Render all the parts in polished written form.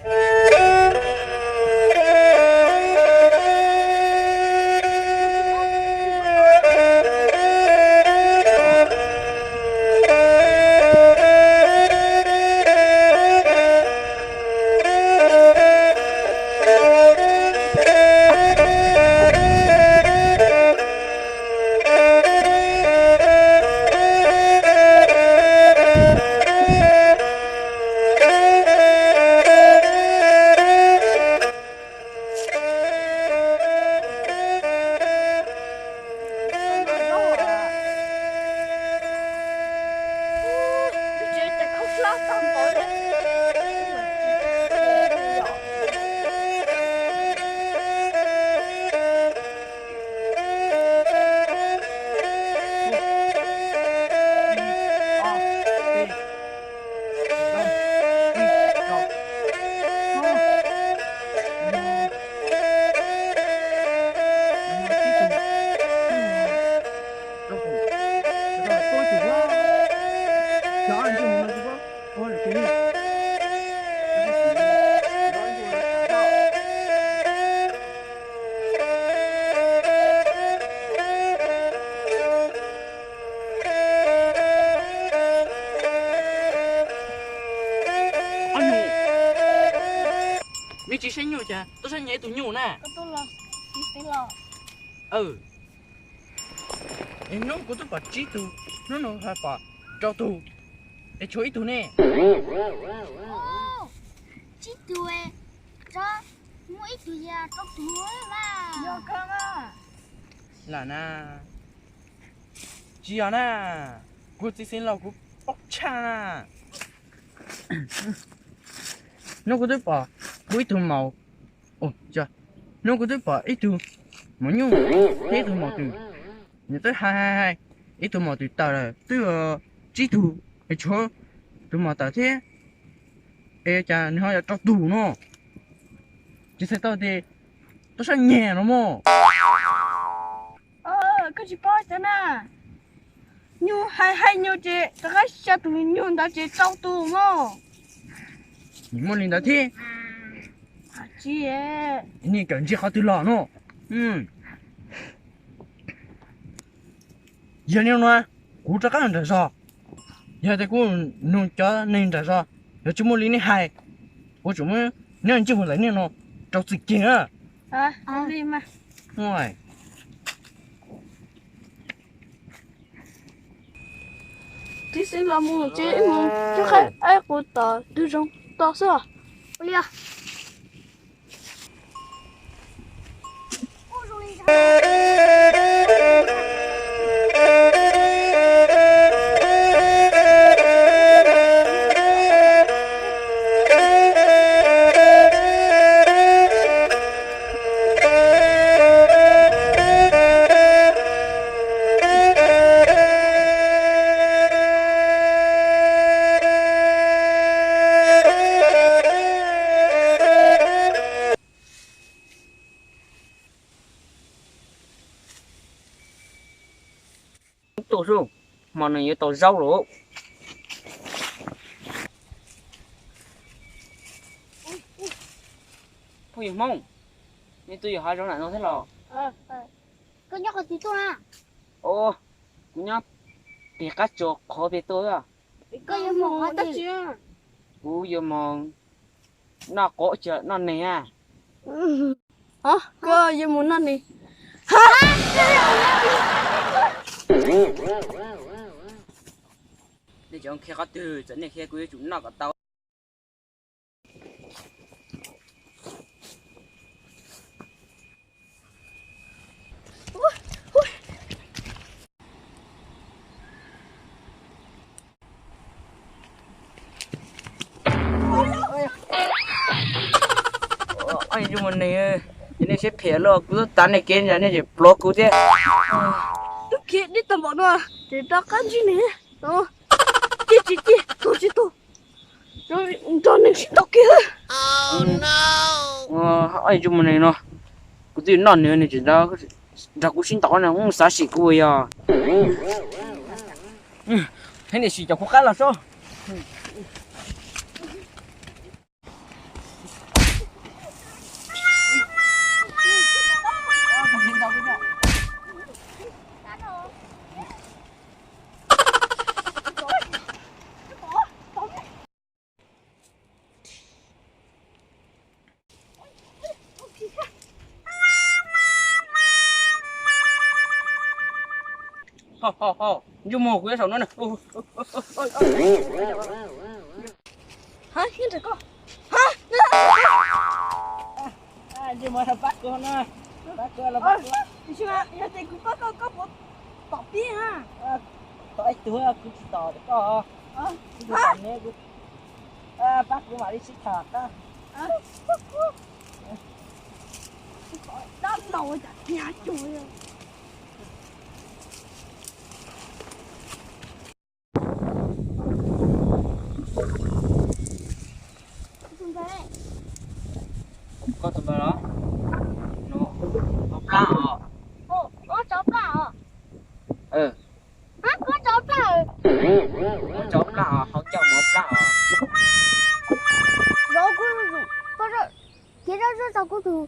Vì chị sinh nhiều chả, tôi sinh nhảy tụi nhiều nè. Tôi là tí lọ. Ừ. Em nói của tôi bảo chí tụ, nó hay bảo cho tụ, để cho ít tụ nè. Chí tụ ấy, cho mua ít tụ ra cho tụ ấy mà. Yo không à. Là na. Chị à na, của chị sinh là của bóc cha na. Nó có tôi bảo, ít tụ màu. Ồ, chà, nó có tôi bảo ít tụ, mà nhung, ít tụ màu tụ. Nhớ tới hai, ít tụ màu tụ ta là, tôi chí tụ, để cho tụ màu ta thế. Ê chà, nó hay là cho tụ nó. Chị sẽ tao thì, tôi sẽ nhẹ nó mò. Cái chị bói thế nè. Nhu hay nhu chị, tôi hay xa tụ nhu đã chị trâu tụ mò. Nhìn mò lên đó thế. Chị ấy. Nhìn cảnh chị khó từ lọ nó. Giờ nếu nói, cú chắc ăn tại sao? Giờ thì cú nung cho nên tại sao? Giờ chúng mình lên hai, cú chúng mình nếu anh chưa muốn lấy nên nó, trâu sự kiện à? Đi mà. Ngoài. Tí xin là mua chị mua, chứ khai ai của tờ, đưa trong tờ sao? Ôi à. Tổ số, mà này như tổ rau rồi. Thôi giờ mong, nhưng tôi giờ hai rau này nó thế nào? Có nhóc ở tí tôi à? Ô, nhóc, để cắt cho khó về tôi à? Có yêu mong ở tất chưa? Cú giờ mong, nó có chợ nó nè à? Hả? Có yêu muốn nó nè? Để cho ông kia có từ dẫn này kia quý chúng nó có tao. Anh dùng mình này, này sẽ phê lo, cứ tán này kia này chỉ block cứ thế. Kia đi tầm bọn nó, để ta cắn gì nè. Đó. Chị, tôi. Rồi, cho nên chị tao kia. Oh no. Anh dùng mình này nó, cứ tin nó nữa này chỉ ra cũng xin tao này cũng xả xị cô à. Thế này xị cho có cái là sao? ho dùng một cái sầu nó nè hả hiện tại con chứ mà bắt con nè bắt con là bắt thì chứ mà hiện tại cũng có một tọt đi ha tỏi túi cũng tỏi được có cái phần này cũng bắt cũng mà đi xịt thạc á đâm đầu chặt nhà chui rồi không thấy có tụi đó nó lá có chó nào ừ có chó nào nó chóm lá không cho một lá rồi có rồi cái đó rất sao có từ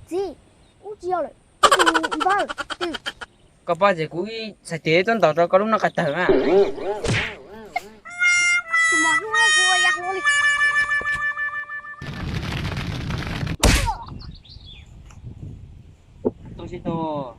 gì u chiều rồi vâng có bao giờ cuối sẽ chế trong tàu rồi có lúc nó cắt thở à cuma gue yang ngulik tôi xin tôi